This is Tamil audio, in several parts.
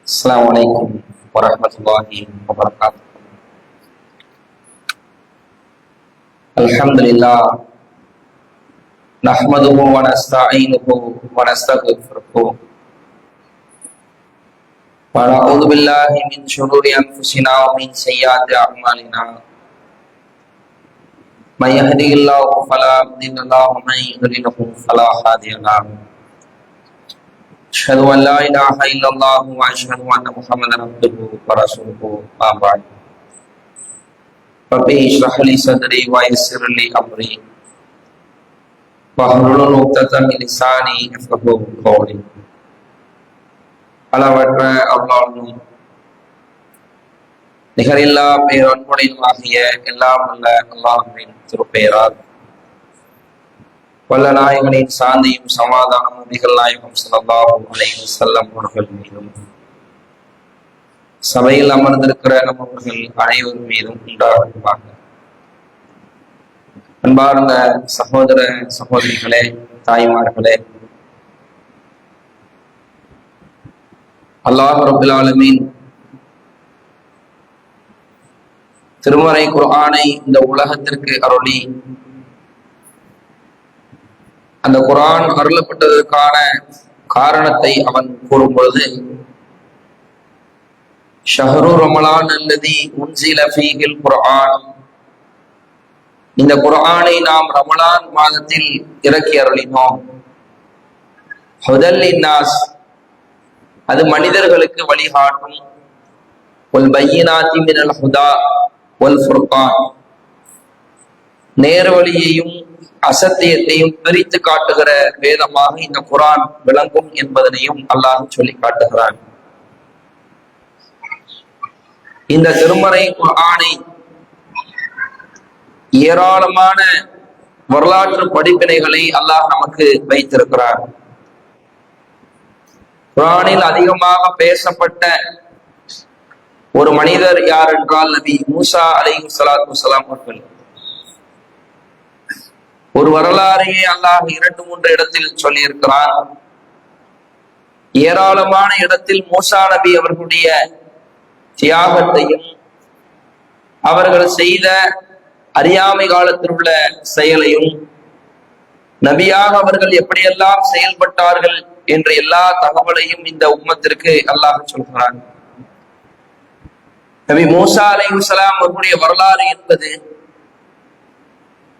Assalamualaikum warahmatullahi wabarakatuh. Alhamdulillah, nahmaduhu wa nasta'inuhu wa nastaghfiruh. Wa na'udzu billahi min shururi anfusina wa min sayyiati a'malina. May yahdihillahu fala mudilla lahu wa may yudlilhu fala hadiya lahu. Asyhadu an la ilaha illallah wa asyhadu anna Muhammadan abduhu wa rasuluhu. Amma ba'd. Rabbi ishrah li sadri wa yassir li amri wahlul 'uqdatam min lisani yafqahu qawli. அளவற்ற அல்லாஹ்வும் நிகரில்லா பேரன்புடையவனாகிய எல்லாம் வல்ல அல்லாஹ்வின் திருப்பெயரால் வல்ல நாயகனின் சாந்தியும் சமாதானமும் நிகழ் நாயகம் ஸல்லல்லாஹு அலைஹி வஸல்லம் அவர்கள் மீதும் சபையில் அமர்ந்திருக்கிற நம்மவர்கள் அனைவரும் மீதும் உண்டாகுமாக. அன்பார்ந்த சகோதர சகோதரிகளே, தாய்மார்களே, அல்லாஹ் ரப்பல் ஆலமீன் திருமறை குர்ஆனை இந்த உலகத்திற்கு அருளி, அந்த குர்ஆன் அருளப்பட்டதற்கான காரணத்தை அவன் கூறும் பொழுது, ஷஹ்ரு ரமலான் அல்லதி உன்சில ஃபீஹில் குர்ஆன், இந்த குர்ஆனை நாம் ரமலான் மாதத்தில் இறக்கி அருளினோம். ஹுதல் லின்னாஸ், அது மனிதர்களுக்கு வழிகாட்டும். வல் பையினாத்தி மினல் ஹுதா வல் ஃபுர்கான், நேர்வழியையும் அசத்தியத்தையும் பிரித்து காட்டுகிற வேதமாக இந்த குர்ஆன் விளங்கும் என்பதனையும் அல்லாஹ் சொல்லி காட்டுகிறான். இந்த திருமறை குர்ஆனை ஏராளமான வரலாற்று படிப்பினைகளை அல்லாஹ் நமக்கு வைத்திருக்கிறார். குர்ஆனில் அதிகமாக பேசப்பட்ட ஒரு மனிதர் யார் என்றால் நபி மூசா அலைஹிஸ்ஸலாத்து வஸ்ஸலாம் அவர்கள். ஒரு வரலாறையே அல்லாஹ் 2-3 இடத்தில் சொல்லி இருக்கிறார். ஏராளமான இடத்தில் மூசா நபி அவர்களுடைய தியாகத்தையும் அவர்கள் செய்த அறியாமை காலத்தில் உள்ள செயலையும், நபியாக அவர்கள் எப்படியெல்லாம் செயல்பட்டார்கள் என்ற எல்லா தகவலையும் இந்த உம்மத்திற்கு அல்லாஹ் சொல்கிறான். நபி மூசா அலைஹிஸ்ஸலாம் அவர்களுடைய வரலாறு என்பது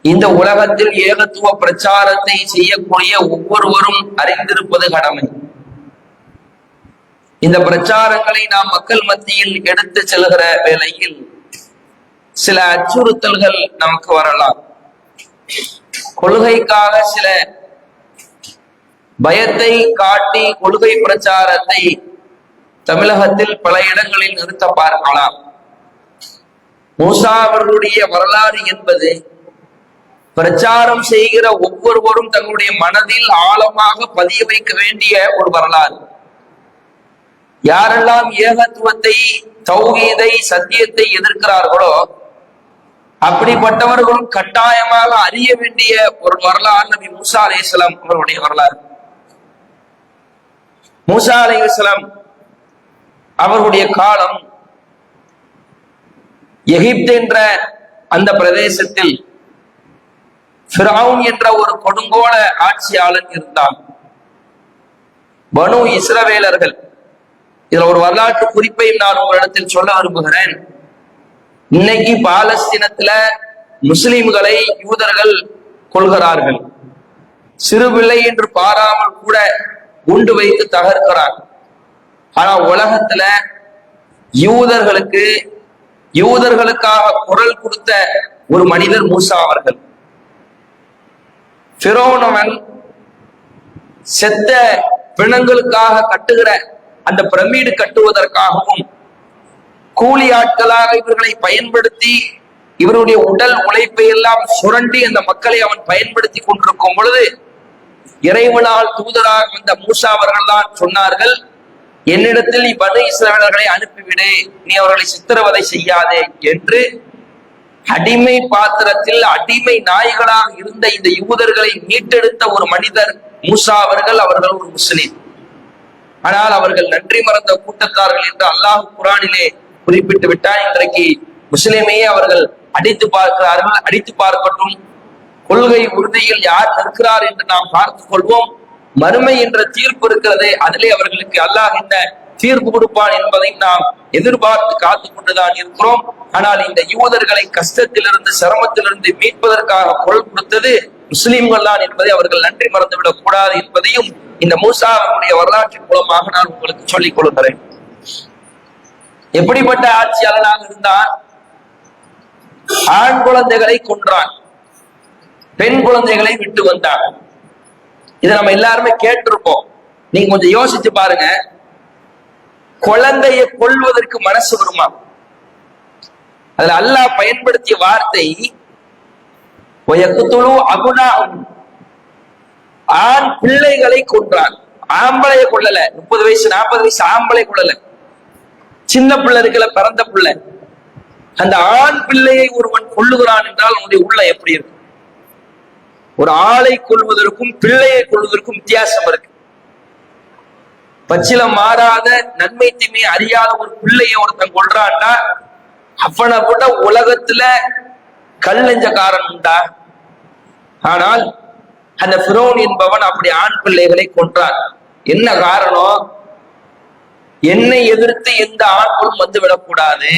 இந்த உலகத்தில் ஏகத்துவ பிரச்சாரத்தை செய்யக்கூடிய ஒவ்வொருவரும் அறிந்திருப்பது கடமை. இந்த பிரச்சாரங்களை நாம் மக்கள் மத்தியில் எடுத்து செல்கிற வேளையில் சில அச்சுறுத்தல்கள் நமக்கு வரலாம். கொள்கைக்காக சில பயத்தை காட்டி கொள்கை பிரச்சாரத்தை தமிழகத்தில் பல இடங்களில் நிறுத்த பார்க்கலாம். மூசா அவர்களுடைய வரலாறு என்பது பிரச்சாரம் செய்கிற ஒவ்வொருவரும் தங்களுடைய மனதில் ஆழமாக பதிய வைக்க வேண்டிய ஒரு வரலாறு. யாரெல்லாம் ஏகத்துவத்தை, தௌஹீதை, சத்தியத்தை எதிர்க்கிறார்களோ அப்படிப்பட்டவர்களும் கட்டாயமாக அறிய வேண்டிய ஒரு வரலாறு நபி மூசா அலைஹிஸ்ஸலாம் அவர்களுடைய வரலாறு. மூசா அலைஹிஸ்ஸலாம் அவர்களுடைய காலம் எகிப்து என்ற அந்த பிரதேசத்தில் ஃபிரௌன் என்ற ஒரு கொடுங்கோல ஆட்சியாளன் இருந்தான். பனு இஸ்ரவேலர்கள், இதுல ஒரு வரலாற்று குறிப்பையும் நான் உங்களிடத்தில் சொல்ல விரும்புகிறேன். இன்னைக்கு பாலஸ்தீனத்துல முஸ்லிம்களை யூதர்கள் கொள்கிறார்கள். சிறு பிள்ளை என்று பாராமல் கூட குண்டு வைத்து தகர்க்கிறார். ஆனா உலகத்துல யூதர்களுக்காக குரல் கொடுத்த ஒரு மனிதர் மூசா அவர்கள். ஃபிரௌன் செத்த பிணங்களுக்காக கட்டுகிற அந்த பிரமிடு கட்டுவதற்காகவும் கூலி ஆட்களாக இவர்களை பயன்படுத்தி இவருடைய உடல் உழைப்பை எல்லாம் சுரண்டி அந்த மக்களை அவன் பயன்படுத்தி கொண்டிருக்கும் பொழுது இறைவனால் தூதராக வந்த மூசா அவர்கள் தான் சொன்னார்கள், என்னிடத்தில் பனு இஸ்ரவேலர்களை அனுப்பிவிடு, நீ அவர்களை சித்திரவதை செய்யாதே என்று. அடிமை பாத்திரத்தில் அடிமை நாய்களாக இருந்த இந்த யூதர்களை மீட்டெடுத்த ஒரு மனிதர் மூசா அவர்கள். அவர்கள் ஒரு முஸ்லிம். ஆனால் அவர்கள் நன்றி மறந்த கூட்டத்தார்கள் என்று அல்லாஹ் குர்ஆனிலே குறிப்பிட்டு விட்டார். இன்றைக்கு முஸ்லிமையே அவர்கள் அடித்து பார்க்கிறார்கள். அடித்து பார்க்கட்டும், கொள்கை உறுதியில் யார் நிற்கிறார் என்று நாம் பார்த்துக் கொள்வோம். மறுமை என்ற தீர்ப்பு இருக்கிறது, அதிலே அவர்களுக்கு அல்லாஹ் இந்த தீர்ப்பு கொடுப்பான் என்பதை நாம் எதிர்பார்த்து காத்து கொண்டுதான் இருக்கிறோம். ஆனால் இந்த யூதர்களை கஷ்டத்திலிருந்து சிரமத்திலிருந்து மீட்பதற்காக குரல் கொடுத்தது முஸ்லிம்கள் தான் என்பதை அவர்கள் நன்றி மறந்துவிடக் கூடாது என்பதையும் இந்த மூசாவுடைய வரலாற்றின் மூலமாக நான் உங்களுக்கு சொல்லிக் கொள்கிறேன். எப்படிப்பட்ட ஆட்சியாளனாக இருந்தான்? ஆண் குழந்தைகளை கொன்றான், பெண் குழந்தைகளை விட்டு வந்தான். இதை நம்ம எல்லாருமே கேட்டிருப்போம். நீங்க கொஞ்சம் யோசிச்சு பாருங்க, குழந்தையை கொல்வதற்கு மனசு வருமா? அதுல அல்லாஹ் பயன்படுத்திய வார்த்தை ஆண் பிள்ளைகளை கொன்றான். ஆம்பளைய கொள்ளல, 30 வயசு 40 வயசு ஆம்பளை கொள்ளல, சின்ன பிள்ளை இருக்கல, பிறந்த பிள்ளை. அந்த ஆண் பிள்ளையை ஒருவன் கொள்ளுகிறான் என்றால் அவனுடைய உள்ள எப்படி இருக்கும்? ஒரு ஆளை கொள்வதற்கும் பிள்ளையை கொள்வதற்கும் வித்தியாசம் இருக்கு. பச்சிலம் மாறாத நன்மை தீமை அறியாத ஒரு பிள்ளையை ஒருத்தன் கொள்றான்டா, அவனை விட உலகத்துல கல்லெஞ்சக்காரன் உண்டா? ஆனால் அந்த ஃபிரௌன் என்பவன் அப்படி ஆண் பிள்ளைகளை கொன்றான். என்ன காரணம்? என்னை எதிர்த்து எந்த ஆண்களும் வந்து விடக்கூடாது,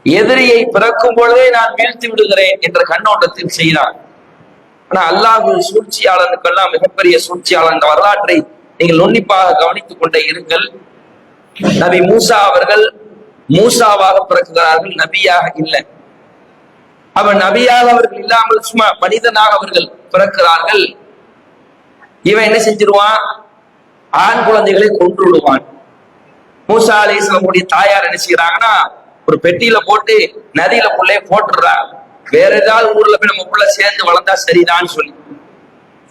எதிரியை பிறக்கும் பொழுதே நான் வீழ்த்தி விடுகிறேன் என்ற கண்ணோட்டத்தில் செய்தான். ஆனா அல்லாஹ் சூழ்ச்சியாளனுக்கெல்லாம் மிகப்பெரிய சூழ்ச்சியாளர். இந்த வரலாற்றை நீங்கள் நுண்ணிப்பாக கவனித்துக் கொண்டே இருங்கள். நபி மூசா அவர்கள் மூசாவாக பிறக்கிறார்கள், நபியாக இல்லை. அவன் நபியாக அவர்கள் இல்லாமல் சும்மா மனிதனாக அவர்கள் பிறக்கிறார்கள். இவன் என்ன செஞ்சிருவான்? ஆண் குழந்தைகளை கொன்று விடுவான். மூசா அலைஹிஸ்ஸலாமுடைய தாயார் என்ன செய்யறாங்கன்னா, ஒரு பெட்டியில போட்டு நதியில புள்ளைய போட்டுடுறாங்க. வேற ஏதாவது ஊர்ல போய் நம்ம புள்ள சேர்ந்து வளர்ந்தா சரிதான்னு சொல்லி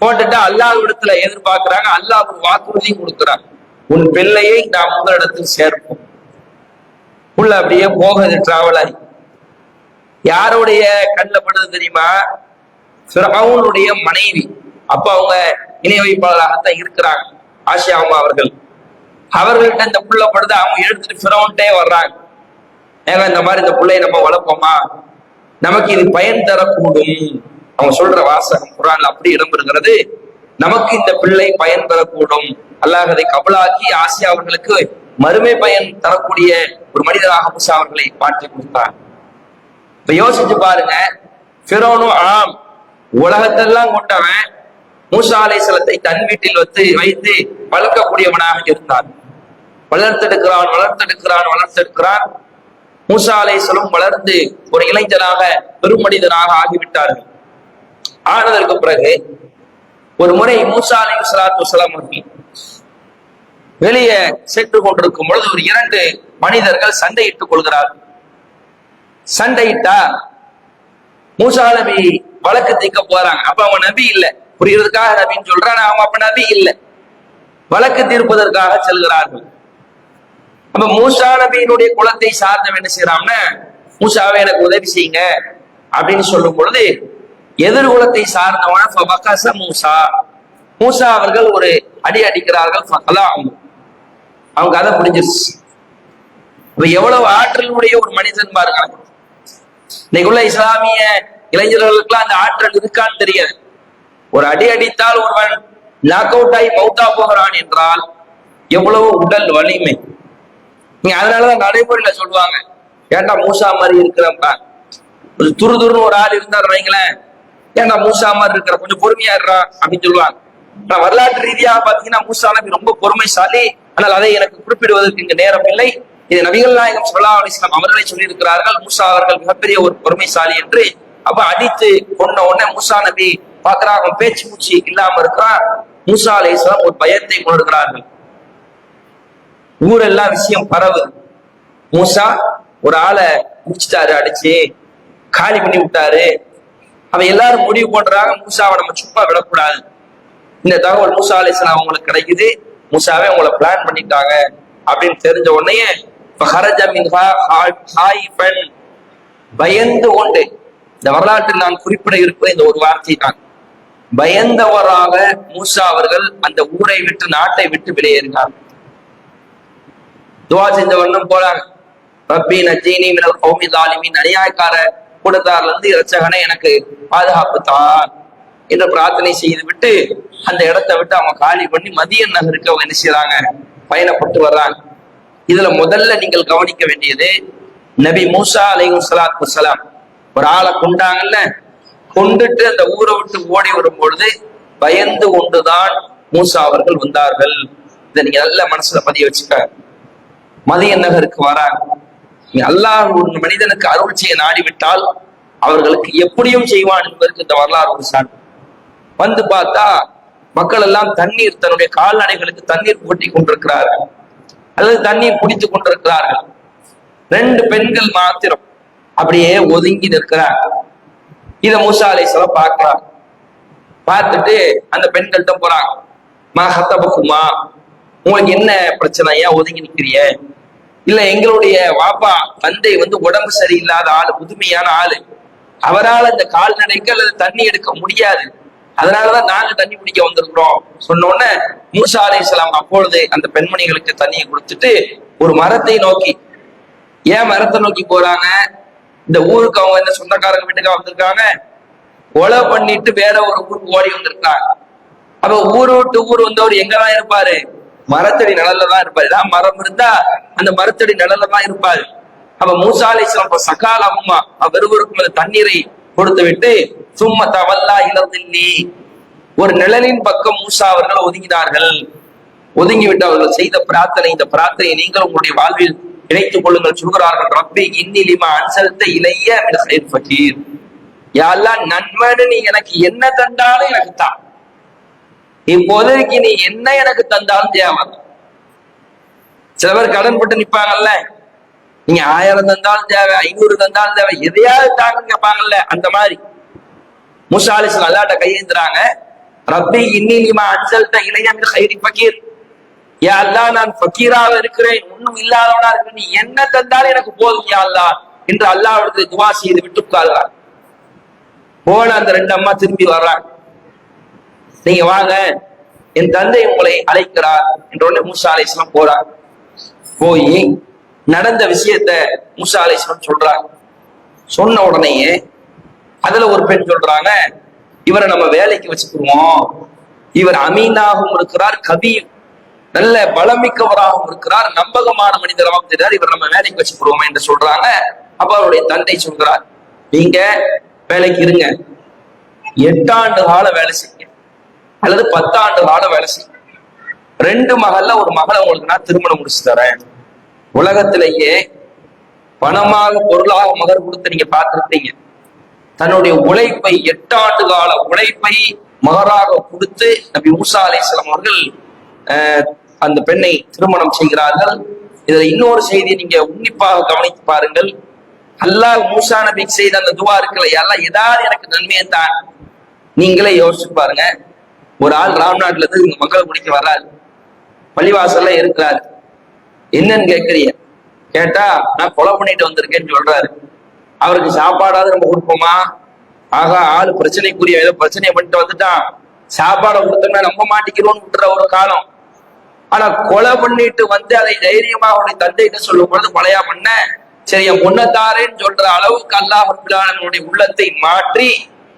போட்டுட்டா அல்லாஹ் இடத்துல எதிர்பார்க்கிறாங்க. அல்லாஹ் ஒரு வாக்குறுதியும் கொடுக்குறாங்க, உன் பிள்ளையை நாம் முதலிடத்தில் சேர்ப்போம். புள்ள அப்படியே போகுது டிராவல் ஆகி. யாருடைய கண்ணில் படுது தெரியுமா? ஃபிரௌனுடைய மனைவி. அப்ப அவங்க இணை வைப்பாளராகத்தான் இருக்கிறாங்க, ஆசியா அம்மா அவர்கள். அவர்கள்ட்ட இந்த புள்ள படுது. அவங்க எடுத்துட்டு ஃபிரௌன்ட்டே வர்றாங்க. ஏங்க இந்த மாதிரி இந்த பிள்ளையை நம்ம வளர்ப்போமா, நமக்கு இது பயன் தரக்கூடும். அவங்க சொல்ற வாசகம் குர்ஆன்ல அப்படி இடம்பெறுகிறது, நமக்கு இந்த பிள்ளை பயன் தரக்கூடும். அல்லாஹ் அதை கபலாக்கி ஆசியா அவர்களுக்கு மறுமை பயன் தரக்கூடிய ஒரு மனிதராக மூசா அவர்களை மாற்றி கொடுத்தார். இப்ப யோசிச்சு பாருங்க, ஃபிரௌனும் உலகத்தெல்லாம் கொண்டவன் மூசா அலைஹிஸ்ஸலாத்தை தன் வீட்டில் வைத்து வளர்க்கக்கூடியவனாக இருந்தான். வளர்த்தெடுக்கிறான். மூசா அலைஹிஸ்ஸலாம் வளர்ந்து ஒரு இளைஞனாக பெரும் மனிதனாக ஆகிவிட்டார்கள். ஆனதற்கு பிறகு ஒரு முறை மூசா அலைஹிஸ்ஸலாம் அவர்கள் வெளியே சென்று கொண்டிருக்கும் பொழுது ஒரு 2 மனிதர்கள் சண்டையிட்டுக் கொள்கிறார்கள். சண்டையிட்டா மூசா நபி வழக்கு தீர்க்க போறாங்க. அப்ப அவங்க நபி இல்லை, புரியுறதுக்காக நபின்னு சொல்றான். அவங்க அப்ப நபி இல்லை, வழக்கு தீர்ப்பதற்காக செல்கிறார்கள். அப்ப மூசா நபியினுடைய குலத்தை சார்ந்தவன் என்ன செய்யறான்னா, மூசாவை எனக்கு உதவி செய்யுங்க அப்படின்னு சொல்லும் பொழுது எதிர்குலத்தை சார்ந்தவன மூசா அவர்கள் ஒரு அடி அடிக்கிறார்கள். அவங்க கதை புரிஞ்சிருச்சு. இப்ப எவ்வளவு ஆற்றலுடைய ஒரு மனிதன் பாருங்க. இன்னைக்குள்ள இஸ்லாமிய இளைஞர்களுக்கெல்லாம் அந்த ஆற்றல் இருக்கான்னு தெரியாது. ஒரு அடி அடித்தால் ஒருவன் லாக் அவுட் ஆகி மௌத்தா போகிறான் என்றால் எவ்வளவு உடல் வலிமை. நீங்க அதனாலதான் நடைமுறையில சொல்லுவாங்க, ஏன்டா மூசா மாதிரி இருக்கிறப்ப ஒரு துருதுருன்னு ஒரு ஆள் இருந்தாரு வைங்களேன், ஏன்டா மூசா மாதிரி இருக்கிற, கொஞ்சம் பொறுமையா இருறா அப்படின்னு சொல்லுவாங்க. ஆனா வரலாற்று ரீதியாக பாத்தீங்கன்னா மூசா நபி ரொம்ப பொறுமைசாலி. ஆனால் அதை எனக்கு குறிப்பிடுவதற்கு இங்கு நேரம் இல்லை. இது நபிகள் நாயகம் ஸல்லல்லாஹு அலைஹி வஸல்லம் அவர்களே சொல்லி இருக்கிறார்கள், மூசா அவர்கள் மிகப்பெரிய ஒரு பொறுமைசாலி என்று. அப்ப அடித்து கொண்ட உடனே மூசா நபி பாக்குறாங்க, பேச்சு மூச்சு இல்லாம இருக்கிறான். மூசா அலைஹிஸ்ஸலாம் ஒரு பயத்தை கொண்டிருக்கிறார்கள். ஊரெல்லாம் விஷயம் பரவு. மூசா ஒரு ஆளை முடிச்சிட்டாரு, அடிச்சு காலி பண்ணி விட்டாரு. அவன் எல்லாரும் முடிவு பண்றாங்க, மூசாவை நம்ம சும்மா விடக்கூடாது. இந்த தகவல் மூசா அலைஹிஸ்ஸலாம் அவங்களுக்கு கிடைக்குது, மூசாவே அவங்கள பிளான் பண்ணிட்டாங்க அப்படின்னு தெரிஞ்ச உடனே பயந்து கொண்டு, இந்த வரலாற்றில் நான் குறிப்பிட இருப்பது இந்த ஒரு வார்த்தை தான், பயந்தவராக மூசா அவர்கள் அந்த ஊரை விட்டு நாட்டை விட்டு வெளியேறினார். துவா செஞ்ச வண்ணம் போறாங்க. ரப்பி நஜ்ஜினி மினல் கௌமி ஸாலிமீன், அநியாயக்கார கூட்டத்தார்ல இருந்து இரட்சகனே எனக்கு பாதுகாப்பு தான் என்று பிரார்த்தனை செய்து விட்டு அந்த இடத்தை விட்டு அவங்க காலி பண்ணி மதியன் நகருக்கு அவங்க என்ன செய்யறாங்க, பயணப்பட்டு வர்றாங்க. இதுல முதல்ல நீங்கள் கவனிக்க வேண்டியது, நபி மூசா அலைஹிஸ்ஸலாத்து வஸ்ஸலாம் ஒரு ஆளை கொண்டாங்கல்ல, கொண்டுட்டு அந்த ஊரை விட்டு ஓடி வரும் பொழுது பயந்து கொண்டுதான் மூசா அவர்கள் வந்தார்கள். இதை நீங்க நல்ல மனசுல பதிய வச்சுக்க. மதியன் நகருக்கு வராங்க. அல்லாஹ் ஒரு மனிதனுக்கு அருள் செய்ய நாடிவிட்டால் அவர்களுக்கு எப்படியும் செய்வான் என்பதற்கு இந்த வரலாறு ஒரு சான்று. வந்து பார்த்தா மக்கள் எல்லாம் தண்ணீர், தன்னுடைய கால்நடைகளுக்கு தண்ணீர் புகட்டி கொண்டிருக்கிறார்கள் அல்லது தண்ணீர் குடித்துக் கொண்டிருக்கிறார்கள். 2 பெண்கள் மாத்திரம் அப்படியே ஒதுங்கி நிற்கிறார். இத மூசா அலைஹிஸ்ஸலாம் பார்க்கிறார். பார்த்துட்டு அந்த பெண்கள்கிட்ட போறாங்க. மா ஹத்தபகுமா, உங்களுக்கு என்ன பிரச்சனை, ஏன் ஒதுங்கி நிற்கிறீங்க? இல்ல எங்களுடைய வாப்பா தந்தை வந்து உடம்பு சரியில்லாத ஆளு, புதுமையான ஆளு, அவரால் அந்த கால்நடைக்கு அல்லது தண்ணி எடுக்க முடியாது, அதனாலதான் நாங்க தண்ணி பிடிக்க வந்திருக்கிறோம் சொன்ன உடனே மூசா அலைஹிஸ்ஸலாம் அப்பொழுது அந்த பெண்மணிகளுக்கு தண்ணியை கொடுத்துட்டு ஒரு மரத்தை நோக்கி, ஏன் மரத்தை நோக்கி போறாங்க? இந்த ஊருக்கு அவங்க என்ன சொந்தக்காரங்க வீட்டுக்கா வந்திருக்காங்க, கொலை பண்ணிட்டு வேற ஒரு ஊருக்கு ஓடி வந்திருக்காங்க. அப்ப ஊரு விட்டு ஊர் வந்தவர் எங்கதான் இருப்பாரு? மரத்தடி நிழல்ல தான் இருப்பாரு. ஏதாவது மரம் இருந்தா அந்த மரத்தடி நிழல்ல தான் இருப்பாரு. அப்ப மூசா அலைஹிஸ்ஸலாம் சகாலம்மா வெறுவருக்கும் அந்த தண்ணீரை கொடுத்து விட்டு சும்மா தவல்லா இலதில்லி, ஒரு நிழலின் பக்கம் மூசா அவர்கள் ஒதுங்கினார்கள். ஒதுங்கிவிட்டு அவர்கள் செய்த பிரார்த்தனை, இந்த பிரார்த்தனையை நீங்கள் உங்களுடைய வாழ்வில் இணைத்துக் கொள்ளுங்கள். சொல்கிறார்கள், ரப்பி இன்னி லிமா அன்சல்த இலைய மின் கைர் ஃபகீர், யா அல்லாஹ் நன்மனு நீ எனக்கு என்ன தந்தாலும் எனக்கு தான், இப்போதைக்கு நீ என்ன எனக்கு தந்தாலும் தேவை. சில பேர் கடன் பட்டு நிப்பாங்கல்ல, நீங்க 1000 தந்தாலும் தேவை, 500 தந்தாலும் தேவை, எதையாவது தாங்க கேட்பாங்கல்ல, அந்த மாதிரி மூசா அலைஹிஸ்ஸலாம் அல்லாஹ்ட்ட கையேந்துறாங்க. ரப்பி இன்னி லிமா அன்சல்த இலைய மின் கைர் ஃபகீர், யா அல்லாஹ் நான் ஃபகீராக இருக்கிறேன், ஒண்ணும் இல்லாதவனா இருக்கிறேன், நீ என்ன தந்தாலும் எனக்கு போதும் யா அல்லாஹ் என்று அல்லாஹ்விடத்தில் துவா செய்து விட்டு உட்கார்றாங்க. போன அந்த 2 அம்மா திரும்பி வர்றாங்க. நீங்க வாங்க, என் தந்தை உங்களை அழைக்கிறார் என்ற உடனே மூசா அலைஹிஸ்ஸலாம் போறாங்க. போய் நடந்த விஷயத்த மூசா அலைஹிஸ்ஸலாம் சொல்றாங்க. சொன்ன உடனேயே அதுல ஒரு பெண் சொல்றாங்க, இவரை நம்ம வேலைக்கு வச்சுக்குவோம், இவர் அமீனாகவும் இருக்கிறார், கபீர் நல்ல பலமிக்கவராகவும் இருக்கிறார், நம்பகமான மனிதராகவும் தெரியார், இவர் நம்ம வேலைக்கு வச்சுக்குவோம் என்று சொல்றாங்க. அப்ப அவருடைய தந்தை சொல்கிறார், நீங்க வேலைக்கு இருங்க, 8 ஆண்டு கால வேலை செய்யுங்க அல்லது 10 ஆண்டு கால வேலை செய்யுங்க, 2 மகள்ல ஒரு மகளை உங்களுக்கு நான் திருமணம் முடிச்சு தரேன். உலகத்திலேயே பணமாக பொருளாக மகர் கொடுத்து நீங்க பார்த்திருப்பீங்க. தன்னுடைய உழைப்பை 8 ஆண்டு கால உழைப்பை மகராக கொடுத்து நபி மூசா அலைஹிஸ்ஸலாம் அவர்கள் அந்த பெண்ணை திருமணம் செய்கிறார்கள். இதுல இன்னொரு செய்தியை நீங்க உன்னிப்பாக கவனித்து பாருங்கள். அல்லாஹ் மூசா நபிக்கு செய்த அந்த துவா இருக்குல்ல, எல்லாம் ஏதாவது எனக்கு நன்மையை தான். நீங்களே யோசிச்சு பாருங்க, ஒரு ஆள் ராம்நாட்டுல இருந்து இங்க மக்கள் குடிக்க வர்றாரு, பள்ளிவாசல்ல இருக்கிறாரு, என்னன்னு கேட்கறீங்க? கேட்டா நான் கொலை பண்ணிட்டு வந்திருக்கேன்னு சொல்றாரு. அவருக்கு சாப்பாடாவது நம்ம கொடுப்போமா? ஆகா, ஆளு பிரச்சனைக்குரிய ஏதோ பிரச்சனையை பண்ணிட்டு வந்துட்டான், சாப்பாடை கொடுத்தோம்னா நம்ப மாட்டிக்கிறோம்னு விட்டுற ஒரு காலம். ஆனா கொலை பண்ணிட்டு வந்து அதை தைரியமா அவருடைய தந்தைகிட்ட சொல்லும் பொழுது, கொலையா பண்ண சரி என் பொண்ணத்தாரேன்னு சொல்ற அளவுக்கு அல்லாஹ் ரப்பல் ஆலமீனுடைய உள்ளத்தை மாற்றி,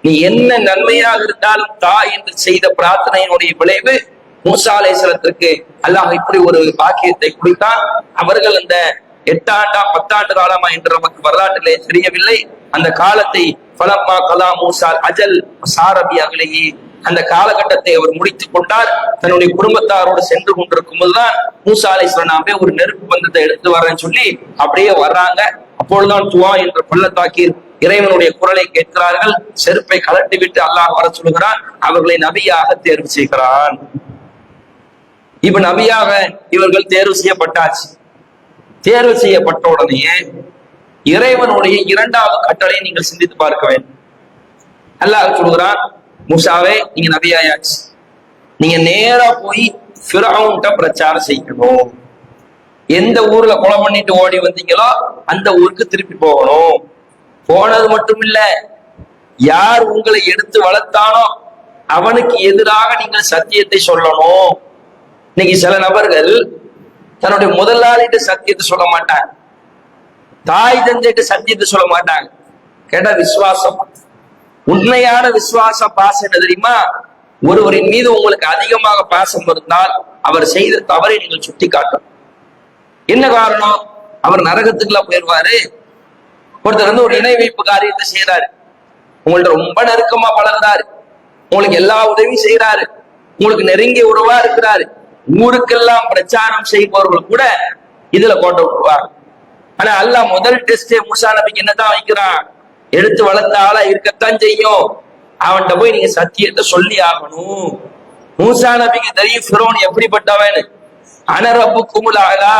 நீ என்ன நன்மையாக இருந்தாலும் தா என்று செய்த பிரார்த்தனையினுடைய விளைவு மூசா அலைஹிஸ்ஸலாத்திற்கு அல்லாஹ் இப்படி ஒரு பாக்கியத்தை கொடுத்தான். அவர்கள் அந்த 8 ஆண்டா 10 ஆண்டு காலமா என்று நமக்கு வரலாற்றிலே தெரியவில்லை. அந்த காலத்தை ஃபலம்மா கலா மூசா அஜல் சாரபி அகலையி, அந்த காலகட்டத்தை அவர் முடித்துக் கொண்டார். தன்னுடைய குடும்பத்தாரோடு சென்று கொண்டிருக்கும் போதுதான் மூசா அலைஹிஸ்ஸலாம் ஒரு நெருப்பு பந்தத்தை எடுத்து வரேன்னு சொல்லி அப்படியே வர்றாங்க. அப்பொழுதுதான் துவா என்ற பள்ளத்தாக்கில் இறைவனுடைய குரலை கேட்கிறார்கள். செருப்பை கலட்டி விட்டு அல்லாஹ் வர சொல்கிறான், அவர்களை நபியாக தேர்வு செய்கிறான். இப்ப நபியாக இவர்கள் தேர்வு செய்யப்பட்டாச்சு. தேர்வு செய்யப்பட்ட உடனே இறைவனுடைய 2வது கட்டளை நீங்கள் சிந்தித்து பார்க்க வேண்டும். அல்லாஹ் சொல்கிறான், மூசாவே நீங்க நபியாயாச்சு, நீங்க நேரா போய் ஃபிரௌன்ட்ட பிரச்சாரம் செய்யணும். எந்த ஊர்ல கொலை பண்ணிட்டு ஓடி வந்தீங்களோ அந்த ஊருக்கு திருப்பி போகணும். போனது மட்டும் இல்ல, யார் உங்களை எடுத்து வளர்த்தானோ அவனுக்கு எதிராக நீங்கள் சத்தியத்தை சொல்லணும். இன்னைக்கு சில நபர்கள் தன்னுடைய முதலாளிட்டு சத்தியத்தை சொல்ல மாட்டாங்க, தாய் தந்தைட்டு சத்தியத்தை சொல்ல மாட்டாங்க. கேட்டா விசுவாசம், உண்மையான விசுவாச பாசம் என்ன தெரியுமா? ஒருவரின் மீது உங்களுக்கு அதிகமாக பாசம் இருந்தால் அவர் செய்த தவறை நீங்கள் சுட்டி காட்டும். என்ன காரணம்? அவர் நரகத்துக்குள்ள போயிடுவாரு. ஒருத்தர் வந்து ஒரு இணை வைப்பு காரியத்தை செய்யறாரு, உங்கள்ட்ட ரொம்ப நெருக்கமா பழகுறாரு, உங்களுக்கு எல்லா உதவியும் செய்யறாரு, உங்களுக்கு நெருங்கிய உறவா இருக்கிறாரு, ஊருக்கெல்லாம் பிரச்சாரம் செய்பவர்கள் கூட இதுல கொண்டு விடுவார். ஆனா அல்லாஹ் முதல் டெஸ்ட் மூசா நபிக்கு என்னதான் வைக்கிறான்? எடுத்து வளர்த்த ஆளா இருக்கத்தான் செய்யும், அவன்கிட்ட போய் நீங்க சத்தியத்தை சொல்லி ஆகணும். மூசா நபிக்கு தெரியும் ஃபிரௌன் எப்படிப்பட்டவன். அனரப்பு குமுலாகா,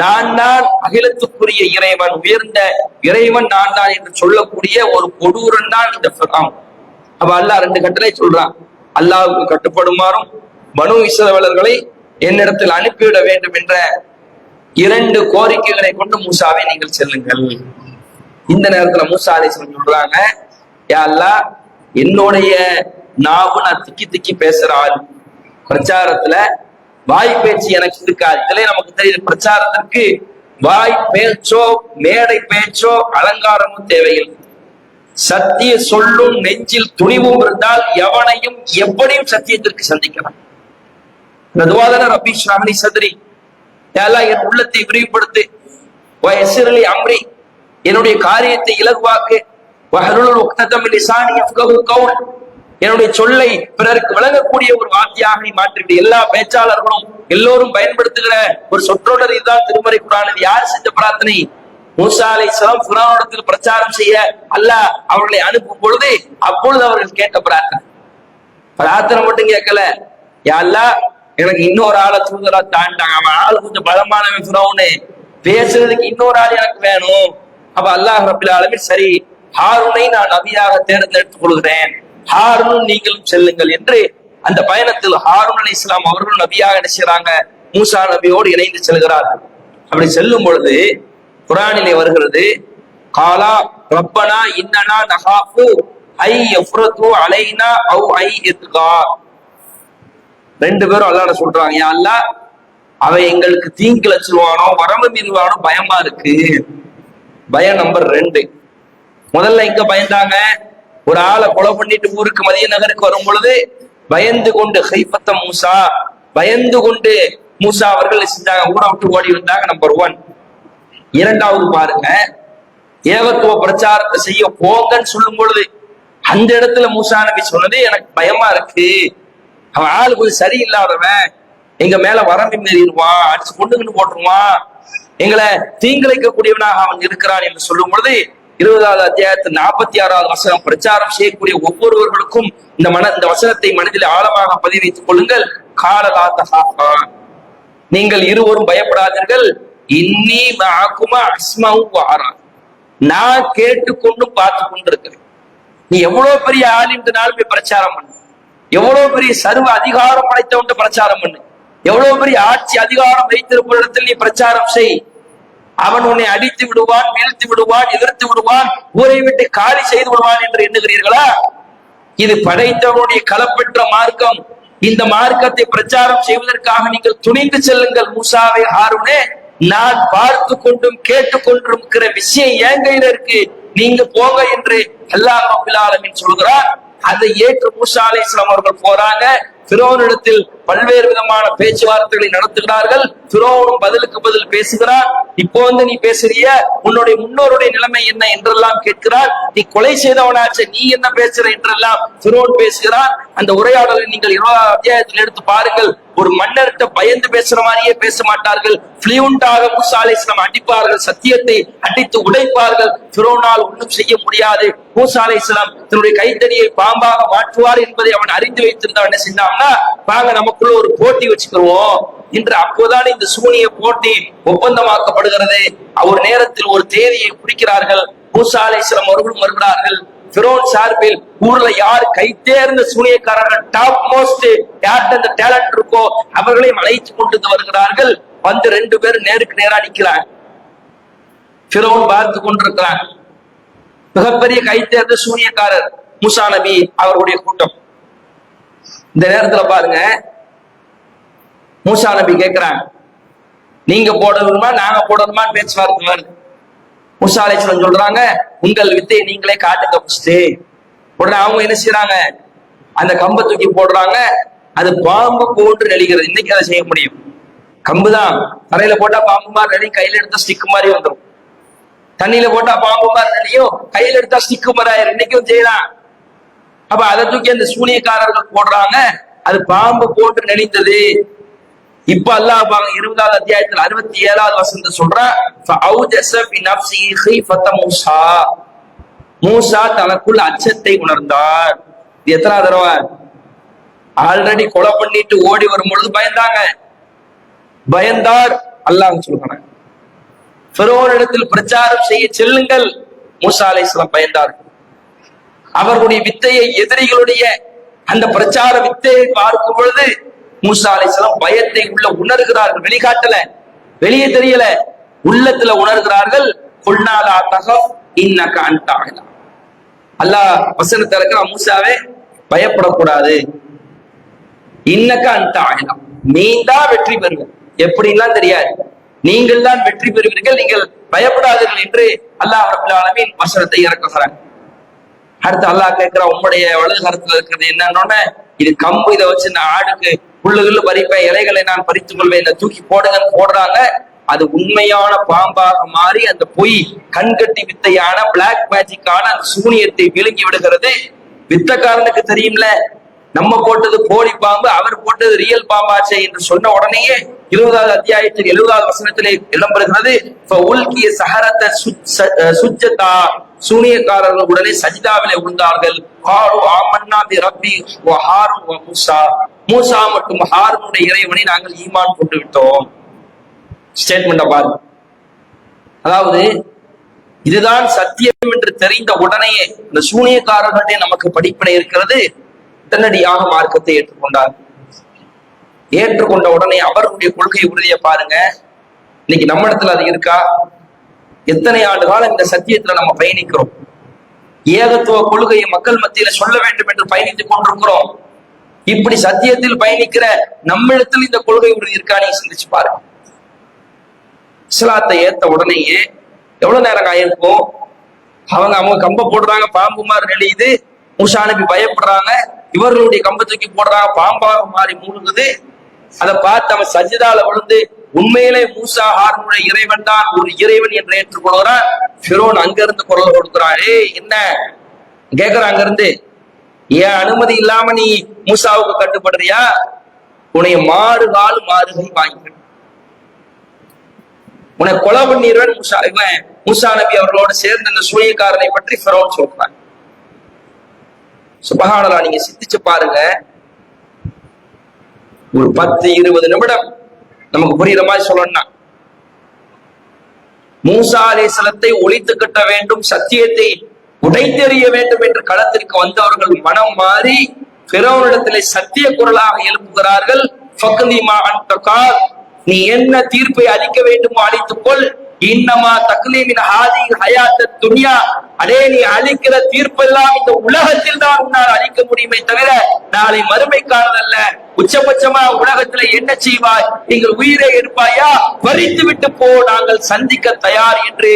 நான் தான் அகிலத்துக்குரிய இறைவன், உயர்ந்த இறைவன் நான் தான் என்று சொல்லக்கூடிய ஒரு கொடூரன் தான் இந்த ஃபிரௌன். அப்ப அல்லாஹ் ரெண்டு கட்டளை சொல்றான், அல்லாஹ்வுக்கு கட்டுப்படுமாறும் பனு இஸ்ரவேலர்களை என்னிடத்தில் அனுப்பிவிட வேண்டும் என்ற இரண்டு கோரிக்கைகளை கொண்டு மூசாவை நீங்கள் செல்லுங்கள். இந்த நேரத்துல மூசா அலைஹிஸ்ஸலாம் சொல்றாங்க, யா அல்லாஹ், என்னுடைய நாவு நான் திக்கி திக்கி பேசுற ஆள், பிரச்சாரத்துல வாய் பேச்சு எனக்கு இருக்காது. இதுல நமக்கு தெரியுது, பிரச்சாரத்திற்கு வாய் பேச்சோ மேடை பேச்சோ அலங்காரமும் தேவையில்லை. சத்திய சொல்லும் நெஞ்சில் துணிவும் இருந்தால் எவனையும் எப்படியும் சத்தியத்திற்கு சந்திக்கலாம். ரப்பி ஷ்ரஹ் லி சத்ரி, யா அல்லாஹ் என் உள்ளத்தை விரிவுபடுத்து, வயஸ்ஸிர் லி அம்ரி, என்னுடைய காரியத்தை இலகுவாக்கு, வஹ்லுல் உக்ததம் மின் லிசானி யஃப்கஹு கௌல், என்னுடைய சொல்லை பிறருக்கு விளங்கக்கூடிய ஒரு வார்த்தையாக நீ மாற்றிவிடு. எல்லா பேச்சாளர்களும் எல்லோரும் பயன்படுத்துகிற ஒரு சொற்றொடர் இதுதான் திருமறை குர்ஆன். இது யார் செஞ்ச பிரார்த்தனை? மூசா அலைஹிஸ்ஸலாம் ஃபிரௌனிடத்தில் பிரச்சாரம் செய்ய அல்லாஹ் அவர்களை அனுப்பும் பொழுது அப்பொழுது அவர்கள் கேட்ட பிரார்த்தனை. பிரார்த்தனை மட்டும் கேட்கல, யா அல்லாஹ் எனக்கு இன்னொரு ஆளை தூதரா தாண்டாங்க, அவன் ஆள் கொஞ்சம் பலமானவன் ஃபிரௌனு, பேசுறதுக்கு இன்னொரு ஆள் எனக்கு வேணும். அப்ப அல்லாஹ் ரப்பில் ஆலமீன் சரி, ஹாரூனை நான் நபியாக தேர்ந்தெடுத்துக் கொள்கிறேன், ஹாரூனும் நீங்களும் செல்லுங்கள் என்று அந்த பயணத்தில் ஹாரூன் அலைஹிஸ்ஸலாம் அவர்களும் நபியாக என்ன செய்றாங்க? மூசா நபியோடு இணைந்து செல்கிறார்கள். அப்படி செல்லும் பொழுது குர்ஆனிலே வருகிறது, காலா ரப்பனா இன்னனா நஹாஃபு ஐ யஃப்ரது அலைனா அவ் ஐ இத்கா. ரெண்டு பேரும் அல்லாஹ்ட்ட சொல்றாங்க, யா அல்லாஹ், அவன் எங்களுக்கு தீங்கில சொல்லுவானோ வரம்பு மீறுவானோ பயமா இருக்கு. பயம் நம்பர் 2. முதல்ல எங்க பயந்தாங்க? ஒரு ஆளை கொலை பண்ணிட்டு ஊருக்கு மதிய நகருக்கு வரும் பொழுது பயந்து கொண்டு ஹைஃபத்த மூசா, பயந்து கொண்டு மூசா அவர்கள் செஞ்சாங்க, ஊரை விட்டு ஓடி வந்தாங்க. நம்பர் 1. இரண்டாவது பாருங்க, ஏகத்துவ பிரச்சாரத்தை செய்ய போங்கன்னு சொல்லும் பொழுது அந்த இடத்துல மூசா நபி சொன்னது, எனக்கு பயமா இருக்கு, அவன் ஆளு கொஞ்சம் சரியில்லாதவன், எங்க மேல வரம்பு மீறிடுவான், அடிச்சு கொண்டுகிட்டு போட்டுருவான், எங்களை தீங்கிழைக்கக்கூடியவனாக அவன் இருக்கிறான் என்று சொல்லும் பொழுது 20வது அத்தியாயத்தில் 46வது வசனம், பிரச்சாரம் செய்யக்கூடிய ஒவ்வொருவர்களுக்கும் இந்த வசனத்தை மனதில் ஆழமாக பதிவு வைத்துக் கொள்ளுங்கள். காலலா தஹாஃபா, நீங்கள் இருவரும் பயப்படாதீர்கள், இன்னி மஅகுமா அஸ்மஉ வ அரா, நான் கேட்டுக்கொண்டும் பார்த்து கொண்டிருக்கிறேன். நீ எவ்வளவு பெரிய ஆலிம்னாலும் போய் பிரச்சாரம் பண்ணு, எவ்வளவு பெரிய சர்வ அதிகாரம் படைத்தவன் பிரச்சாரம் பண்ணு, எவ்வளவு பெரிய ஆட்சி அதிகாரம் வைத்திருப்ப இடத்தில் நீ பிரச்சாரம் செய், அவன் உன்னை அடித்து விடுவான், வீழ்த்தி விடுவான், எதிர்த்து விடுவான், ஊரை விட்டு காலி செய்து விடுவான் என்று எண்ணுகிறீர்களா? இது படைத்தவனுடைய களப்பெற்ற மார்க்கம். இந்த மார்க்கத்தை பிரச்சாரம் செய்வதற்காக நீங்கள் துணிந்து செல்லுங்கள் மூசாவே, ஹாரூனே, நான் பார்த்து கொண்டும் கேட்டுக்கொண்டும் இருக்கிற விஷயம் என் கையில இருக்கு, நீங்க போங்க என்று அல்லாஹ் ரப்பல் ஆலமீன் சொல்கிறார். அதை ஏற்று மூசா அலைஹிஸ்ஸலாம் அவர்கள் போறாங்க. ஃபிரௌனிடத்தில் பல்வேறு விதமான பேச்சுவார்த்தைகளை நடத்துகிறார்கள். ஃபிரௌனும் பதிலுக்கு பதில் பேசுகிறார். இப்போ வந்து நீ பேசுறிய, உன்னுடைய முன்னோருடைய நிலைமை என்ன என்றெல்லாம் கேட்கிறார். நீ கொலை செய்தவனாச்சே, நீ என்ன பேசுற என்றெல்லாம் ஃபிரௌன் பேசுகிறார். அந்த உரையாடலை நீங்கள் 20வது அத்தியாயத்தில் எடுத்து பாருங்கள். ஒரு மன்னர்கிட்ட பயந்து பேசுற மாதிரியே பேச மாட்டார்கள். பிளியூண்டாக மூசா அலைஹிஸ்ஸலாம் அடிப்பார்கள், சத்தியத்தை அடித்து உடைப்பார்கள். ஃபிரௌனால் ஒன்றும் செய்ய முடியாது. மூசா அலைஹிஸ்ஸலாம் தன்னுடைய கைத்தடியை பாம்பாக மாற்றுவார் என்பதை அவன் அறிந்து வைத்திருந்தவன் என்ன செஞ்சான்னா, வாங்க நமக்குள்ள ஒரு போட்டி வச்சுக்கிறோம் என்று அப்போதான் இந்த சூனிய போட்டி ஒப்பந்தமாக்கப்படுகிறது. ஒரு நேரத்தில் ஒரு தேதியை குறிக்கிறார்கள். மூசா அலைஹிஸ்ஸலாம் அவர்களும் வருகிறார்கள். ஃபிரௌன் சார்பில் ஊர்ல யார் கை தேர்ந்த சூனியக்காரர்கள், டாப் மோஸ்ட் யார்கிட்ட அந்த டேலண்ட் இருக்கோ அவர்களையும் அழைத்து கொண்டு வருகிறார்கள். வந்து 2 பேரும் நேருக்கு நேரா நிக்கிறாங்க. ஃபிரௌன் பார்த்து கொண்டிருக்கிறார். மிகப்பெரிய கை தேர்ந்த சூனியக்காரர் மூசா நபி அவர்களுடைய கூட்டம். இந்த நேரத்துல பாருங்க, மூசா நபி கேட்கிறாங்க, நீங்க போடணுமா நாங்க போடணுமான்னு பேச்சுவார்த்தை வருது. மூசா அலைஹிஸ்ஸலாம் சொல்றாங்க, உங்கள் வித்தையை நீங்களே காட்டுங்க ஃபர்ஸ்ட். உடனே அவங்க என்ன செய்யறாங்க, அந்த கம்பை தூக்கி போடுறாங்க. அது பாம்பு போன்று நெளிகிறது. இன்னைக்கு அதை செய்ய முடியும். கம்புதான் தரையில போட்டா பாம்பு மாதிரி நெளி, கையில எடுத்தா ஸ்டிக் மாதிரி வந்துடும். தண்ணியில போட்டா பாம்பு மாதிரி நெளியும், கையில எடுத்தா ஸ்டிக் மாதிரி ஆயிரும். இன்னைக்கும் செய்யலாம். அப்ப அதை தூக்கி அந்த சூனியக்காரர்கள் போடுறாங்க. அது பாம்பு போன்று நெளிந்தது. இப்ப அல்லாஹ் 20வது அத்தியாயத்தில் 67வது வசனத்தை சொல்றான், மூசா தனக்குள்ள அச்சத்தை உணர்ந்தார். இது எத்தனாவது தடவை? ஆல்ரெடி கொலை பண்ணிட்டு ஓடி வரும் பொழுது பயந்தாங்க, பயந்தார். அல்லாஹ் சொல்றாங்க, ஃபிரௌனிடத்தில் பிரச்சாரம் செய்ய செல்லுங்கள். மூசா அலைஹிஸ்ஸலாம் பயந்தார்கள். அவர்களுடைய வித்தையை, எதிரிகளுடைய அந்த பிரச்சார வித்தையை பார்க்கும் பொழுது மூசா அலைஹிஸ்ஸலாம் பயத்தை உள்ள உணர்கிறார்கள். வெளிக்காட்டல, வெளியே தெரியல, உள்ளத்துல உணர்கிறார்கள். குல்நாலா தகஃப் இன்னக அன்த அலா. அல்லாஹ் வசனத்தை இறக்குறான், மூசாவே பயப்படக்கூடாது. இன்னக அன்த அலா, நீ தான் வெற்றி பெறுவீர்கள். எப்படின்லாம் தெரியாது, நீங்கள் தான் வெற்றி பெறுவீர்கள், நீங்கள் பயப்படாதீர்கள் என்று அல்லாஹ் ரப்பல் ஆலமீன் வசனத்தை இறக்குகிறான். அடுத்து அல்லாஹ் கேட்கிற, உங்களுடைய வலது கரத்துல இருக்கிறது என்னன்னு. இது கம்பு, இதை வச்சு நான் ஆடுக்கு புல்லுகள் பறிப்பேன், இலைகளை நான் பறித்துக் கொள்வேன், இதை தூக்கி போடுங்கன்னு போடுறாங்க. அது உண்மையான பாம்பாக மாறி அந்த பொய் கண்கட்டி வித்தையான பிளாக் மேஜிக்கான அந்த சூனியத்தை விழுங்கி விடுகிறது. வித்தக்காரனுக்கு தெரியும்ல, நம்ம போட்டது போலி பாம்பு, அவர் போட்டது ரியல் பாம்பாச்சே என்று சொன்ன உடனேயே 20வது அத்தியாயத்தில் 70வது வசனத்திலே இடம்பெறுகிறது, சூனியக்காரர்கள் உடனே சஜிதாவிலே விழுந்தார்கள். மூசா மற்றும் ஹாரூனுடைய இறைவனை நாங்கள் ஈமான் கொண்டு விட்டோம். ஸ்டேட்மெண்ட பாருங்க. அதாவது இதுதான் சத்தியம் என்று தெரிந்த உடனேயே இந்த சூனியக்காரர்களே நமக்கு படிப்பினை இருக்கிறது. உடனடியாக மார்க்கத்தை ஏற்றுக்கொண்டார். ஏற்றுக்கொண்ட உடனே அவர்களுடைய கொள்கை உறுதியை பாருங்க. இன்னைக்கு நம்ம இடத்துல அது இருக்கா? எத்தனை ஆண்டு காலம் இந்த சத்தியத்துல நம்ம பயணிக்கிறோம். ஏகத்துவ கொள்கையை மக்கள் மத்தியில சொல்ல வேண்டும் என்று பயணித்துக் கொண்டிருக்கிறோம். இப்படி சத்தியத்தில் பயணிக்கிற நம்மிடத்தில் இந்த கொள்கை உறுதி இருக்கா? நீங்க சிந்திச்சு பாருங்க. இஸ்லாத்தை ஏத்த உடனேயே எவ்வளவு நேரம் ஆயிருக்கும்? அவங்க கம்ப போடுறாங்க, பாம்பு மாதிரி நெளியுது. மூசா நபி பயப்படுறாங்க, இவர்களுடைய கம்ப தூக்கி போடுறாங்க, பாம்பாக மாறி மூழ்குது. அதை பார்த்து அவன் சஜிதால விழுந்து உண்மையிலே மூசா ஹாரூனுடைய இறைவன் தான் ஒரு இறைவன் என்று ஏற்றுக்கொள்கிறான். ஃபிரௌன் அங்கிருந்து குரல் கொடுக்கிறான், ஏய் என்ன கேக்குறான் அங்கிருந்து, ஏன் அனுமதி இல்லாம நீ மூசாவுக்கு கட்டுப்படுறியா? உன்னைய மாறு மாறுகை வாங்கி உன்னை கொலை பண்ணிடுவேன். மூசா நபி அவர்களோடு சேர்ந்து இந்த சூனியக்காரனை பற்றி ஃபிரௌன் சொல்றான். சுபஹானல்லாஹ், நீங்க சிந்திச்சு பாருங்க. ஒரு 10-20 நிமிடம் நமக்கு புரியுற மாதிரி சொல்லணும்னா, மூசா அலைஹிஸ்ஸலாத்தை ஒழித்து கட்ட வேண்டும், சத்தியத்தை உடைத்தெறிய வேண்டும் என்று களத்திற்கு வந்தவர்கள் மனம் மாறி ஃபிரௌனிடத்திலே சத்திய குரலாக எழுப்புகிறார்கள். ஃபக்திமா அன்த கால், நீ என்ன தீர்ப்பை அளிக்க வேண்டுமோ அளித்துக்கொள். இன்னமா தக்லீமின் ஹாதி ஹயாத்த துன்யா, அடே நீ அளிக்கிற தீர்ப்பெல்லாம் இந்த உலகத்தில் தான் உன்னால் அளிக்க முடியுமே தவிர நாளை மறுமைக்கானதல்ல. உச்சபட்சமா உலகத்துல என்ன செய்வாய்? நீங்கள் உயிரை எடுப்பாயா? பறித்து விட்டு போ, நாங்கள் சந்திக்க தயார் என்று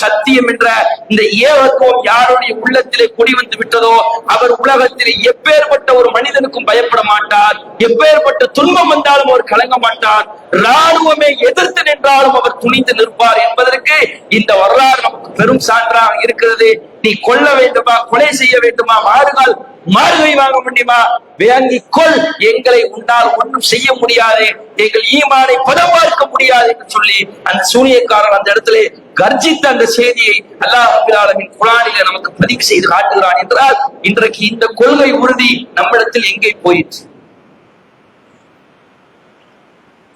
சத்தியம் என்ற இந்த ஏகத்துவம் யாருடைய உள்ளத்திலே குடிவந்து விட்டதோ அவர் உலகத்திலே எப்பேற்பட்ட ஒரு மனிதனுக்கும் பயப்பட மாட்டார். எப்பேற்பட்ட துன்பம் வந்தாலும் அவர் கலங்க மாட்டார். ராணுவமே எதிர்த்து நின்றாலும் அவர் துணிந்து நிற்பார் என்பதற்கு இந்த வரலாறு நமக்கு பெரும் சான்றாக இருக்கிறது. நீ கொல்ல வேண்டுமா, கொலை செய்ய வேண்டுமா, மாறுகை வாங்க முடியுமா, வேங்கி கொள், எங்களை உன்னால் ஒன்றும் செய்ய முடியாது, எங்கள் ஈமானை பதமாக்க முடியாது என்று சொல்லி அந்த சூனியக்காரன் அந்த இடத்துல கர்ஜித்த அந்த செய்தியை அல்லாஹ் ரப்பல் ஆலமீன் குர்ஆனிலே நமக்கு பதிவு செய்து காட்டுகிறான் என்றால் இன்றைக்கு இந்த கொள்கை உறுதி நம்மிடத்தில் எங்கே போயிற்று?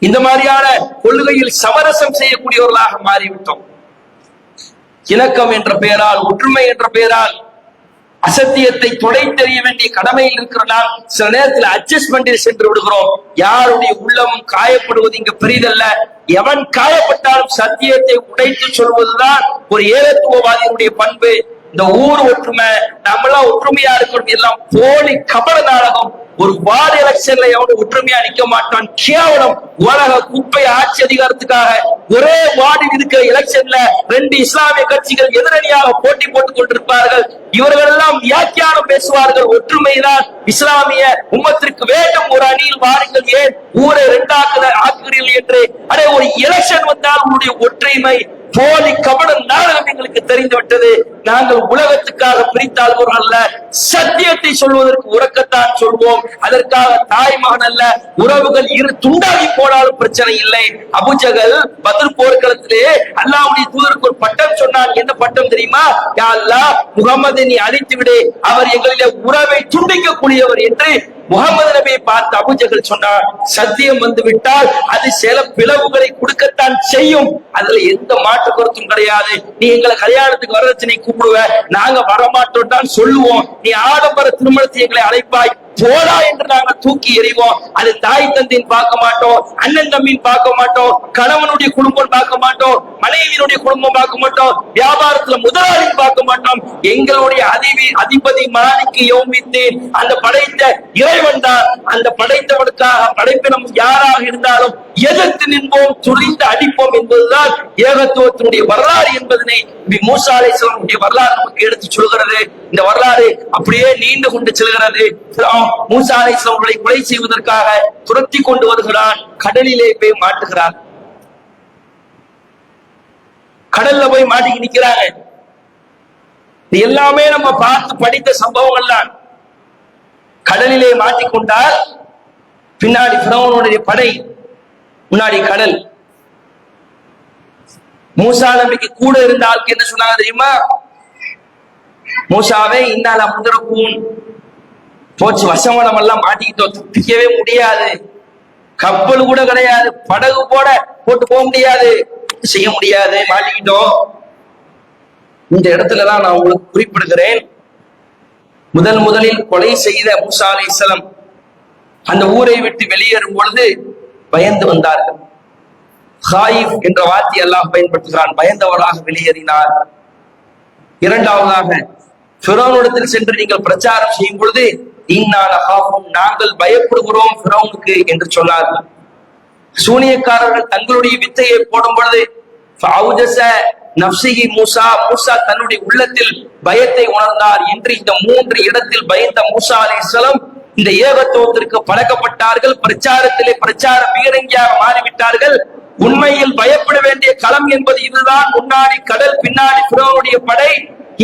இந்த மாதிரியான கொள்கையில் சமரசம் செய்யக்கூடியவர்களாக மாறிவிட்டோம். இணக்கம் என்ற பெயரால், ஒற்றுமை என்ற பெயரால் அசத்தியத்தை தொலைத்தெறிய வேண்டிய கடமையில் இருக்கிற நாம் சில நேரத்தில் அட்ஜஸ்ட்மெண்டில் சென்று விடுகிறோம். யாருடைய உள்ளமும் காயப்படுவது இங்கு பெரிதல்ல. எவன் காயப்பட்டாலும் சத்தியத்தை உடைத்து சொல்வதுதான் ஒரு ஏகத்துவவாதியினுடைய பண்பு. இந்த ஊர் ஒற்றுமை, நம்மளாம் ஒற்றுமையா இருக்கணும் எல்லாம் போலி கபட நாடகம். ஒரு வார்டு எலெக்ஷன்ல எவனும் ஒற்றுமையா நிக்க மாட்டான். கேவலம். உலக குப்பை ஆட்சி அதிகாரத்துக்காக ஒரே வார்டில் இருக்கிற எலெக்ஷன்ல 2 இஸ்லாமிய கட்சிகள் எதிரணியாக போட்டி போட்டுக் கொண்டிருப்பார்கள். இவர்கள் எல்லாம் வியாக்கியானம் பேசுவார்கள். ஒற்றுமைதான் இஸ்லாமிய உம்மத்திற்கு வேண்டும். ஒரு அணியில் வாருங்கள், ஏன் ஊரை 2 ஆக்குகிறீர்கள் என்று. அடே, ஒரு எலெக்ஷன் வந்தால் உங்களுடைய ஒற்றுமை போலி கபட நாடகம் எங்களுக்கு தெரிந்து விட்டது. நாங்கள் உலகத்துக்காக பிரித்தாள்வோர் அல்ல, சத்தியத்தை சொல்வதற்கு உறக்கத்தான் சொல்வோம். அதற்காக தாய் மகன் அல்ல, உறவுகள் இரு துண்டாகி போனாலும் பிரச்சனை இல்லை. அபூஜஹல் பத்ர் போர்க்களத்திலே அல்லாஹ்வுடைய தூதருக்கு ஒரு பட்டம் சொன்னான். என்ன பட்டம் தெரியுமா? யா அல்லாஹ், முகமதை நீ அழித்து விடு, அவர் எங்களிலே உறவை துண்டிக்கக்கூடியவர் என்று முகமது நபியை பார்த்து அபூஜஹல் சொன்னார். சத்தியம் வந்து விட்டால் அது சில பிளவுகளை கொடுக்கத்தான் செய்யும். அதுல எந்த மாற்று கருத்தும் கிடையாது. நீ எங்களை கல்யாணத்துக்கு வரதட்சணை கூப்பிடுவ, நாங்க வரமாட்டோம் தான் சொல்லுவோம். நீ ஆடம்பர திருமணத்தை எங்களை அழைப்பாய், போடா என்று நாங்க தூக்கி எறிவோம். அது தாய் தந்தையின் பார்க்க மாட்டோம், அண்ணன் தம்பியின் பார்க்க மாட்டோம், கணவனுடைய குடும்பம் பார்க்க மாட்டோம், மனைவியினுடைய குடும்பம் பார்க்க மாட்டோம், வியாபாரத்துல முதலாளியும் பார்க்க மாட்டோம். எங்களுடைய அதிபதி மாலிக்கு யௌமித்தீன், அந்த படைத்த இறைவன் தான். அந்த படைத்தவனுக்காக படைப்பினம் யாராக இருந்தாலும் எதிர்த்து நிற்போம், துணிந்து அடிப்போம் என்பதுதான் ஏகத்துவத்தினுடைய வரலாறு என்பதனை மூசா அலைஹிஸ்ஸலாமுடைய வரலாறு நமக்கு எடுத்து சொல்கிறது. இந்த வரலாறு அப்படியே நீண்டு கொண்டு செல்கிறது. மூசா அலைஹிஸ்ஸலாம் அவர்களை கொலை செய்வதற்காக துரத்தி கொண்டு வருகிறான். கடலிலே போய் மாட்டுகிறார். கடல்ல போய் மாட்டிக்கு நிக்கிறாங்க. இது எல்லாமே நம்ம பார்த்து படித்த சம்பவங்கள் தான். கடலிலே மாட்டிக்கொண்டால் பின்னாடி ஃபிரௌனுடைய படை, முன்னாடி கடல். மூசா நபிக்கு கூட இருந்த ஆளுக்கு என்ன சொன்னாங்க தெரியுமா? மூசாவே இன்னால முதரக்கூன், போச்சு, வசமனம் எல்லாம் மாட்டிக்கிட்டோம், தப்பிக்கவே முடியாது. கப்பல் கூட கிடையாது, படகு கூட போட்டு போக முடியாது, செய்ய முடியாது, மாட்டிக்கிட்டோம். இந்த இடத்துலதான் நான் உங்களுக்கு குறிப்பிடுகிறேன். முதலில் கொலை செய்த மூசா அலைஹிஸ்ஸலாம் அந்த ஊரை விட்டு வெளியேறும் பொழுது பயந்து வந்தார்கள். ஹாயிப் என்ற வார்த்தை அல்லாஹ் பயன்படுத்துகிறான். பயந்தவராக வெளியேறினார். இரண்டாவதாக ஃபிரௌனிடத்தில் சென்று நீங்கள் பிரச்சாரம் செய்யும் பொழுது நாங்கள் பயப்படுகிறோம் ஃபிரௌனுக்கு என்று சொன்னார்கள். சூனியக்காரர்கள் தங்களுடைய வித்தையை போடும் பொழுது மூசா தன்னுடைய உள்ளத்தில் பயத்தை உணர்ந்தார் என்று இந்த 3 இடத்தில் பயந்த மூசா அலைஹிஸ்ஸலாம் இந்த ஏகத்துவத்திற்கு பழக்கப்பட்டார்கள். பிரச்சாரத்திலே பிரச்சார பீரங்கியாக மாறிவிட்டார்கள். உண்மையில் பயப்பட வேண்டிய களம் என்பது இதுதான். முன்னாடி கடல், பின்னாடி ஃபிரௌனுடைய படை.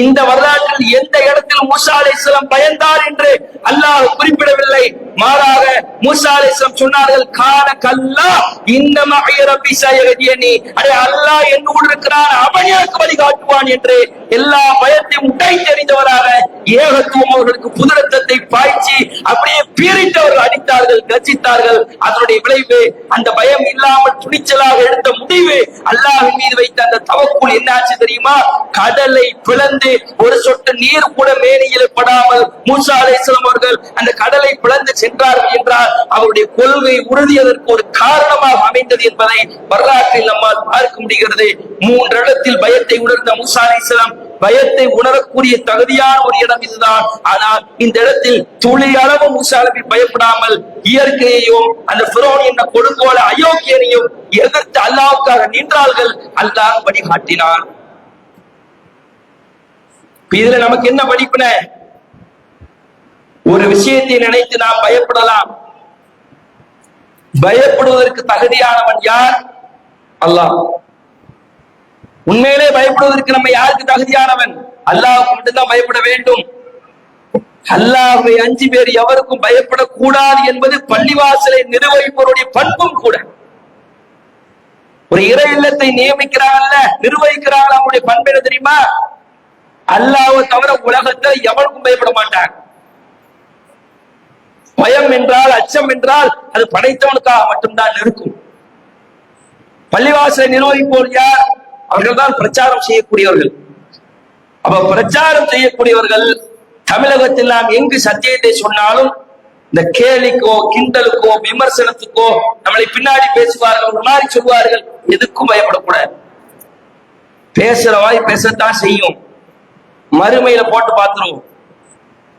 இந்த வரலாற்றில் எந்த இடத்தில் மூசா அலைஹிஸ்ஸலாம் பயந்தார் என்று அல்லாஹ் குறிப்பிடவில்லை. மாறாக மூசா அலைஹிஸ்ஸலாம் சொன்னார்கள், கான கல்லா இன்ன மஇ ரப்பி சயஹ்தியனி, அடே அல்லாஹ் என்னோடு இருக்கிறான், அவன் எனக்கு வழிகாட்டுவான் என்று எல்லா பயத்தையும் உடைத்தெறிந்தவராக ஏகத்துவம் அவர்களுக்கு புதுரத்தத்தை பாய்ச்சி அப்படியே பீரிட்டவர்கள் அடித்தார்கள், கர்ஜித்தார்கள். அதனுடைய விளைவு அந்த பயம் இல்லாமல் துணிச்சலாக எடுத்த முடிவு, அல்லாஹ்வின் மீது வைத்த அந்த தவக்குல் என்னாச்சு தெரியுமா? கடலை பிளந்து ஒரு சொட்டு நீர் கூட மேனியில் படாமல் மூசா அலைஹிஸ்ஸலாம் அவர்கள் அந்த கடலை பிளந்து சென்றார்கள் என்றால் அவருடைய கொள்கை உறுதியதற்கு ஒரு காரணமாக அமைந்தது என்பதை வரலாற்றில் நம்மால் பார்க்க முடிகிறது. 3 இடத்தில் பயத்தை உணர்ந்த மூசா அலைஹிஸ்ஸலாம் பயத்தை உணரக்கூடிய தகுதியான ஒரு இடம் இதுதான். ஆனால் இந்த இடத்தில் துளி அளவு மூசா நபி பயப்படாமல் இயற்கையையும் அந்த ஃபிரௌன் என்ற கொடுங்கோல அயோக்கியனையும் எதிர்த்து அல்லாஹ்வுக்காக நின்றார்கள். அல்லாஹ் வழிகாட்டினார். இதுல நமக்கு என்ன படிப்பின? ஒரு விஷயத்தை நினைத்து நாம் பயப்படலாம். பயப்படுவதற்கு தகுதியானவன் யார்? அல்லாஹ். உண்மையிலே பயப்படுவதற்கு நம்ம யாருக்கு தகுதியானவன்? அல்லாஹ்வுக்கு மட்டும்தான் பயப்பட வேண்டும். அல்லாஹ்வை அஞ்சி வேறு எவருக்கும் பயப்படக்கூடாது என்பது பள்ளிவாசலை நிர்வகிப்பவருடைய பண்பும் கூட. ஒரு இறை இல்லத்தை நியமிக்கிறாங்கல்ல, நிர்வகிக்கிறாங்க, அவங்களுடைய பண்பு என்ன தெரியுமா? அல்லாஹ்வை தவிர உலகத்தில் எவருக்கும் பயப்பட மாட்டாங்க. பயம் என்றால், அச்சம் என்றால் அது படைத்தவனுக்காக மட்டும்தான் இருக்கும். பள்ளிவாசலை நிர்வகிப்போர் யார்? அவர்கள் தான் பிரச்சாரம் செய்யக்கூடியவர்கள். அப்ப பிரச்சாரம் செய்யக்கூடியவர்கள் தமிழகத்தில் நாம் எங்கு சத்தியத்தை சொன்னாலும் இந்த கேலிக்கோ, கிண்டலுக்கோ, விமர்சனத்துக்கோ நம்மளை பின்னாடி பேசுவார்கள், ஒரு மாதிரி சொல்வார்கள். எதுக்கும் பயப்படக்கூடாது. பேசுற வாய் பேசத்தான் செய்யும். மறுமையில போட்டு பார்த்துருவோம்.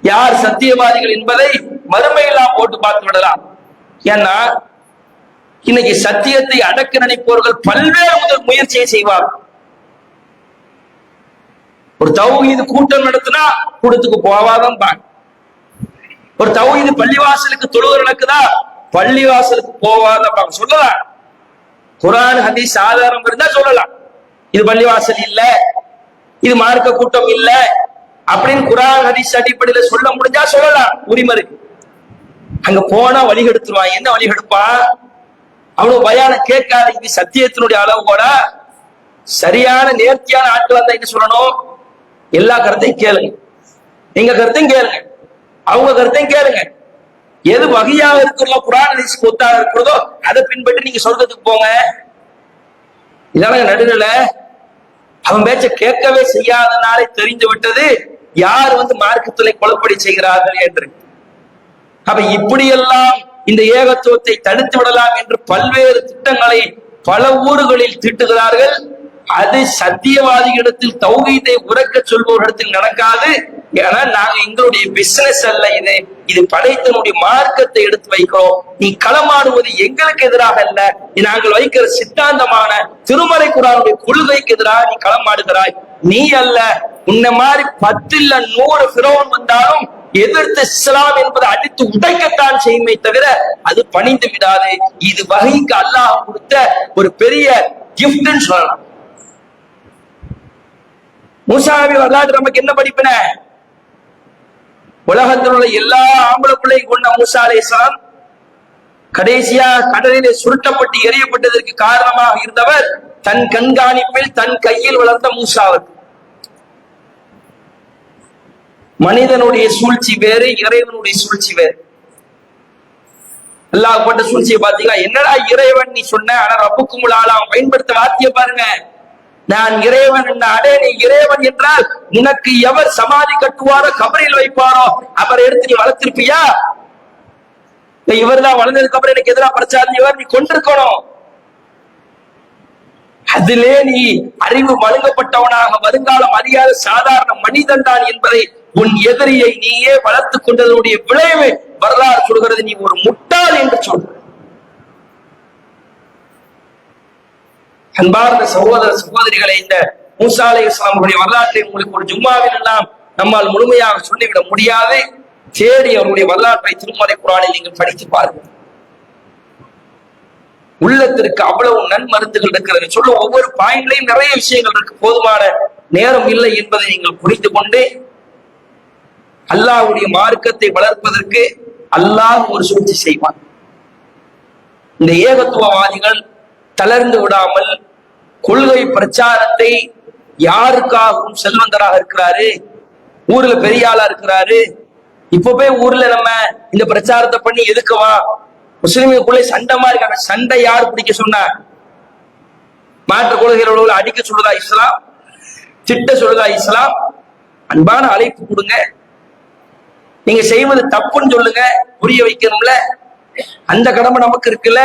யார் சத்தியவாதிகள் என்பதை மறுமையெல்லாம் போட்டு பார்த்து விடலாம். ஏன்னா இன்னைக்கு சத்தியத்தை அடக்க நினைப்பவர்கள் பல்வேறு முயற்சியை செய்வார். ஒரு தௌஹீது கூட்டம் நடத்தினா கூட்டத்துக்கு போவாதான் பாங்க. ஒரு தௌஹீது பள்ளிவாசலுக்கு தொழுகை நடக்குதா பள்ளிவாசலுக்கு போவாதான் பாங்க. சொல்லலாம், குர்ஆன் ஹதீஸ் ஆதாரம் இருந்தா சொல்லலாம். இது பள்ளிவாசல் இல்ல, இது மார்க்க கூட்டம் இல்ல அப்படின்னு குர்ஆன் ஹதீஸ் அடிப்படையில சொல்ல முடிஞ்சா சொல்லலாம், உரிமை இருக்கு. அங்க போனா வழி கெடுத்துருவான். என்ன வழி கெடுப்பான்? அவ்வளவு பயான கேட்காத. இது சத்தியத்தினுடைய அளவு கூட சரியான நேர்த்தியான ஆட்கள் வந்தா என்ன சொல்லணும்? எல்லா கருத்தையும் கேளுங்க, எங்க கருத்தையும் கேளுங்க, அவங்க கருத்தையும் கேளுங்க. எது வகையாக இருக்கிறதோ குர்ஆன் ஹதீஸ் ஒத்தாக இருக்கிறதோ அதை பின்பற்றி நீங்க சொர்க்கத்துக்கு போங்க. இதான நடுநிலை. அவன் பேச்ச கேட்கவே செய்யாதனாலே தெரிந்து விட்டது யார் மார்க்கத்திலே குழப்படி செய்கிறார்கள் என்று. அப்ப இப்படியெல்லாம் இந்த ஏகத்துவத்தை தடுத்து விடலாம் என்று பல்வேறு திட்டங்களை பல ஊர்களில் தீட்டுகிறார்கள். அது சத்தியவாதிகளிடத்தில் தௌஹீதை உரக்க சொல்பவர்களிடத்தில் நடக்காது. ஏன்னா நாங்க எங்களுடைய பிசினஸ் அல்ல, இது படைத்தனுடைய மார்க்கத்தை எடுத்து வைக்கிறோம். நீ களமாடுவது எங்களுக்கு எதிராக அல்ல, நாங்கள் வைக்கிற சித்தாந்தமான திருமறை குர்ஆனுடைய கொள்கைக்கு எதிராக நீ களமாடுகிறாய். நீ அல்ல, உன்ன மாதிரி 10 இல்ல 100 ஃபிரௌன் வந்தாலும் எதிர்த்து இஸ்லாம் என்பதை அடித்து உடைக்கத்தான் செய்யுமே தவிர அது பணிந்து விடாது. இது வஹீக்கு அல்லாஹ் கொடுத்த ஒரு பெரிய கிஃப்ட்னு சொல்லலாம். மூசாவி வரலாற்று நமக்கு என்ன படிப்பின? உலகத்தில் உள்ள எல்லா ஆம்பளை பிள்ளையும் கொண்ட மூசா அலைஹிஸ்ஸலாம் கடைசியா கடலிலே சுருட்டப்பட்டு எரியப்பட்டதற்கு காரணமாக இருந்தவர் தன் கண்காணிப்பில் தன் கையில் வளர்ந்த மூசாவர். மனிதனுடைய சூழ்ச்சி வேறு, இறைவனுடைய சூழ்ச்சி வேறு. அல்லாஹ் போட்ட சூழ்ச்சியை பாத்தீங்களா? என்னடா இறைவன் நீ சொன்ன, ஆனா ரப்புக்குமுல் ஆலா பயன்படுத்த வார்த்தையை பாருங்க. நான் இறைவன் அடே, நீ இறைவன் என்றால் உனக்கு எவர் சமாதி கட்டுவாரோ கபரில் வைப்பாரோ அவரை எடுத்து நீ வளர்த்திருப்பியா? இவர் தான் வளர்ந்ததுக்கு அப்புறம் எனக்கு எதிராக பிரச்சாரம் நீ கொண்டிருக்கணும். அதிலே நீ அறிவு வழங்கப்பட்டவனாக வருங்காலம் அறியாத சாதாரண மனிதன் தான் என்பதை உன் எதிரியை நீயே வளர்த்துக் கொண்டதனுடைய விளைவு வரலாறு சொல்கிறது. நீ ஒரு முட்டாள் என்று சொல்ற. அன்பார்ந்த சகோதர சகோதரிகளை, இந்த மூசா அலைஹிஸ்ஸலாம் வரலாற்றை உங்களுக்கு ஒரு ஜும்மாவில் எல்லாம் நம்மால் முழுமையாக சொல்லிவிட முடியாது. தேடி அவருடைய வரலாற்றை திருமறை குர்ஆனில் நீங்கள் படித்து பாருங்கள். உள்ளத்திற்கு அவ்வளவு நன்மருந்துகள் இருக்கிறது. சொல்ல ஒவ்வொரு பாயிண்ட்லையும் நிறைய விஷயங்கள் இருக்கு. போதுமான நேரம் இல்லை என்பதை நீங்கள் புரிந்து கொண்டு அல்லாஹ்வுடைய மார்க்கத்தை வளர்ப்பதற்கு அல்லாஹ் ஒரு சூழ்ச்சி செய்வான். இந்த ஏகத்துவவாதிகள் தளர்ந்து விடாமல் கொள்கை பிரச்சாரத்தை யாருக்காகவும் செல்வந்தராக இருக்கிறாரு, ஊர்ல பெரிய ஆளா இருக்கிறாரு, இப்ப போய் ஊர்ல நம்ம இந்த பிரச்சாரத்தை பண்ணி எதுக்குவா? முஸ்லிம்களுக்குள்ளே சண்டை மாதிரி இருக்காங்க. சண்டை யார் பிடிக்க சொன்னா? மாற்று கொள்கைகளோட அடிக்க சொல்லுதா இஸ்லாம்? திட்ட சொல்லுதா இஸ்லாம்? அன்பான அழைப்பு கொடுங்க. நீங்க செய்வது தப்புன்னு சொல்லுங்க, புரிய வைக்கணும்ல. அந்த கடமை நமக்கு இருக்குல்ல.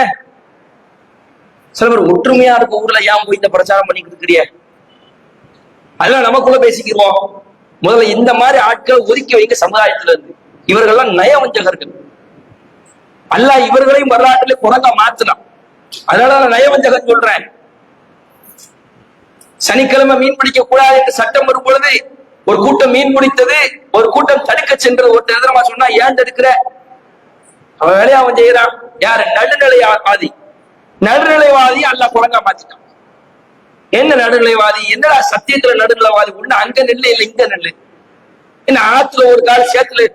சில பேர் ஒற்றுமையா இருக்க ஊர்ல ஏன் போய் இந்த பிரச்சாரம் பண்ணிக்கிட்டு இருக்கிறிய? அதெல்லாம் நமக்குள்ள பேசிக்கிறோம். முதல்ல இந்த மாதிரி ஆட்களை ஒதுக்கி வைக்க சமுதாயத்துல இருந்து. இவர்கள்லாம் நயவஞ்சகர்கள். அல்லாஹ் இவர்களையும் வரலாற்றிலே குரங்கா மாத்தலாம். அதனால நான் நயவஞ்சகன் சொல்றேன். சனிக்கிழமை மீன் பிடிக்க கூடாது என்று சட்டம் வரும் பொழுது ஒரு கூட்டம் மீன் பிடித்தது, ஒரு கூட்டம் தடுக்க சென்றது. ஒருத்தர் எதிரமா சொன்னா ஏன் தடுக்கிற? அவன் வேலையை அவன் செய்யறான். யாரு? நடுநிலைவாதி. நடுநிலைவாதி அல்லாஹ் குரங்கா மாத்திட்டான். என்ன நடுநிலைவாதி? என்னடா சத்தியத்துல நடுநிலைவாதி? ஒண்ணு அங்க நெல்லு இல்ல இங்க நெல்லு. என்ன ஆத்துல ஒரு கால் சேத்துல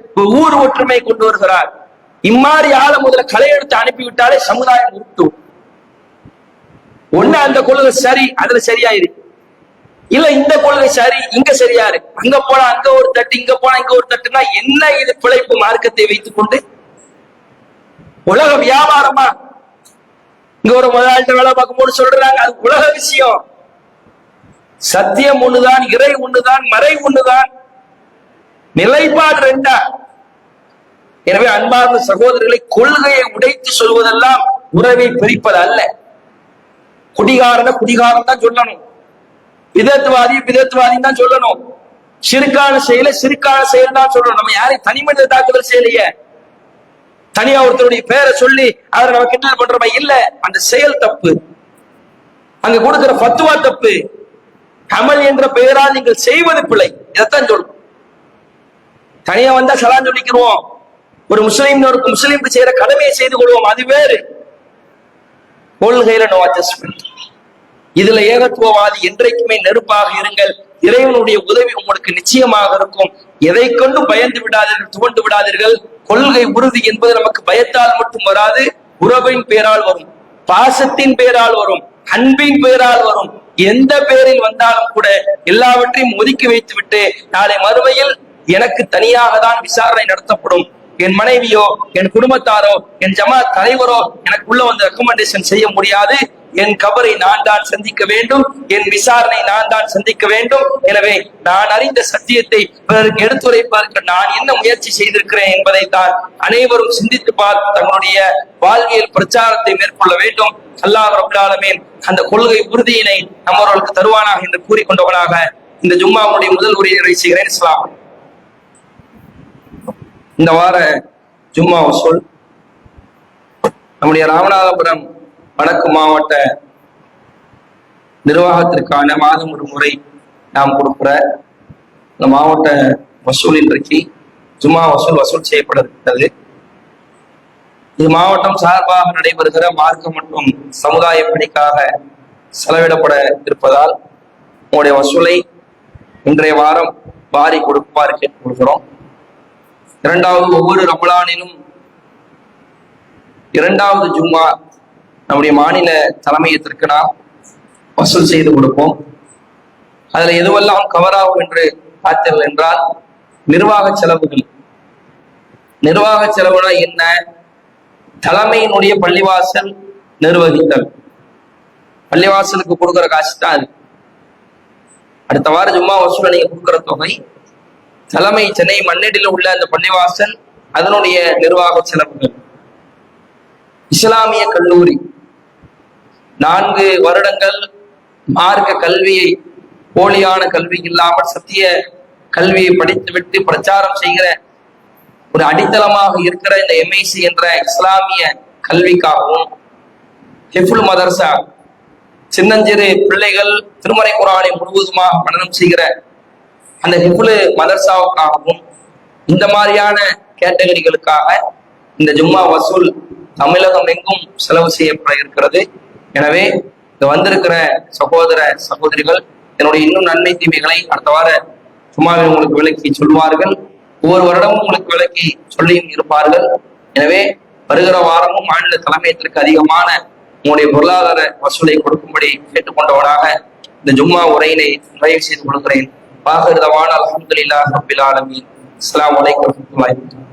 ஊர் ஒற்றுமை கொண்டு வருகிறார். இம்மாதிரி ஆளை முதல்ல களை எடுத்து அனுப்பிவிட்டாலே சமுதாயம் உருட்டும். ஒண்ணு அந்த கொள்கை சரி, அதுல சரியாயிரு. இல்ல இந்த கொள்கை சரி, இங்க சரியாரு. அங்க போனா அங்க ஒரு தட்டு, இங்க போனா இங்க ஒரு தட்டுனா என்ன இது பிழைப்பு? மார்க்கத்தை வைத்துக் கொண்டு உலக வியாபாரமா? இங்க ஒரு முதலாளிட்ட வேலை பார்க்கும் போது சொல்றாங்க அது உலக விஷயம். சத்தியம் ஒண்ணுதான், இறை ஒண்ணுதான், மறை ஒண்ணுதான், நிலைப்பாடு ரெண்டா. எனவே அன்பார்ந்த சகோதரர்களை, கொள்கையை உடைத்து சொல்வதெல்லாம் உறவை பிரிப்பது அல்ல. குடிகாரன குடிகாரன் தான் சொல்லணும், விதத்துவாதி விதத்துவாதி தான் சொல்லணும். சிறுக்கான செயல் தான் சொல்றோம். நம்ம யாரையும் தனி மனித தாக்குதல் செய்யலையே, தனியா ஒருத்தருடைய பேரை சொல்லி அவரை நம்ம கிண்டல் பண்றோமா? இல்ல, அந்த செயல் தப்பு, அங்க கொடுக்கிற ஃபத்வா தப்பு, அமல் என்ற பெயரால் நீங்கள் செய்வது பிழை. இதைத்தான் சொல்லும். தனியா வந்தா சலான் சொல்லிக்கிறோம், ஒரு முஸ்லீமுக்கு செய்யற கடமையை செய்து கொள்வோம், அது வேறு. கொள்கையில நோ அட்ஜஸ்ட்மெண்ட். இதுல ஏகத்துவவாதி என்றைக்குமே நெருப்பாக இருங்கள். இறைவனுடைய உதவி உங்களுக்கு நிச்சயமாக இருக்கும். எதை கொண்டு பயந்து விடாதீர்கள், துவண்டு விடாதீர்கள். கொள்கை உறுதி என்பது நமக்கு பயத்தால் மட்டும் வராது, உறவின் பேரால் வரும், பாசத்தின் பேரால் வரும், அன்பின் பேரால் வரும். எந்த பேரில் வந்தாலும் கூட எல்லாவற்றையும் ஒதுக்கி வைத்து விட்டு நாளை மறுமையில் எனக்கு தனியாக தான் விசாரணை நடத்தப்படும். என் மனைவியோ, என் குடும்பத்தாரோ, என் ஜமாத் தலைவரோ எனக்கு உள்ள வந்து ரெக்கமெண்டேஷன் செய்ய முடியாது. என் கபரை நான் தான் சந்திக்க வேண்டும், என் விசாரணை நான் தான் சந்திக்க வேண்டும். எனவே நான் அறிந்த சத்தியத்தை பிறருக்கு எடுத்துரைப்பதற்கு நான் என்ன முயற்சி செய்திருக்கிறேன் என்பதை தான் அனைவரும் சிந்தித்து பார்த்து தங்களுடைய வாழ்வியல் பிரச்சாரத்தை மேற்கொள்ள வேண்டும். அல்லாஹ் ரப்பல் ஆலமீன் அந்த கொள்கை உறுதியினை நம்மவர்களுக்கு தருவானாக என்று கூறிக்கொண்டவனாக இந்த ஜும்மாவுடைய முதல் உரையை செய்கிறேன். இஸ்லாம். இந்த வார ஜும்மா வசூல் நம்முடைய ராமநாதபுரம் வடக்கு மாவட்ட நிர்வாகத்திற்கான மாதம் ஒரு முறை நாம் கொடுக்கிற இந்த மாவட்ட வசூல் இன்றைக்கு ஜும்மா வசூல் செய்யப்பட இருக்கிறது. இது மாவட்டம் சார்பாக நடைபெறுகிற மார்க்க மற்றும் சமுதாய பணிக்காக செலவிடப்பட இருப்பதால் உங்களுடைய வசூலை இன்றைய வாரம் வாரி கொடுக்குமாறு கேட்டுக்கொள்கிறோம். இரண்டாவது, ஒவ்வொரு ரமலானிலும் இரண்டாவது ஜும்மா நம்முடைய மாநில தலைமையத்திற்கு நாம் வசூல் செய்து கொடுப்போம். அதுல எதுவெல்லாம் கவர் ஆகும் என்று பார்த்தீர்கள் என்றால், நிர்வாக செலவுகள். நிர்வாக செலவுனா என்ன? தலைமையினுடைய பள்ளிவாசல் நிர்வகித்தல், பள்ளிவாசலுக்கு கொடுக்குற காசு தான் அது. அடுத்த வார ஜும்மா வசூல நீங்க கொடுக்குற தொகை தலைமை சென்னை மண்ணடியில் உள்ள அந்த பள்ளிவாசல் அதனுடைய நிர்வாக செலவுகள். இஸ்லாமிய கல்லூரி 4 வருடங்கள் மார்க்க கல்வியை, போலியான கல்வி இல்லாமல் சத்திய கல்வியை படித்துவிட்டு பிரச்சாரம் செய்கிற ஒரு அடித்தளமாக இருக்கிற இந்த எம்ஐசி என்ற இஸ்லாமிய கல்விக்காகவும், ஹிஃபுல் மதர்சா சின்னஞ்சிறு பிள்ளைகள் திருமறை குர்ஆனை முழுவதுமாக பఠனம் செய்கிற அந்த ஹிஃபுல் மதர்சாவுக்காகவும், இந்த மாதிரியான கேட்டகரிகளுக்காக இந்த ஜும்மா வசூல் தமிழகம் எங்கும் செலவு செய்யப்பட இருக்கிறது. எனவே இங்க வந்திருக்கிற சகோதர சகோதரிகள் என்னுடைய இன்னும் நன்மை தீமைகளை அடுத்த வார ஜும்மாவில் உங்களுக்கு விளக்கி சொல்வார்கள். ஒவ்வொரு வருடமும் உங்களுக்கு விளக்கி சொல்லியும் இருப்பார்கள். எனவே வருகிற வாரமும் மாநில தலைமையத்திற்கு அதிகமான உங்களுடைய பொருளாதார வசூலை கொடுக்கும்படி கேட்டுக்கொண்டவனாக இந்த ஜும்மா உரையினை நிறைவு செய்து கொள்கிறேன். வாஹிர் தவானா அல்ஹம்துலில்லாஹி ரப்பில் ஆலமீன். அஸ்ஸலாமு அலைக்கும் வரஹ்மத்துல்லாஹி வபரகாத்துஹு.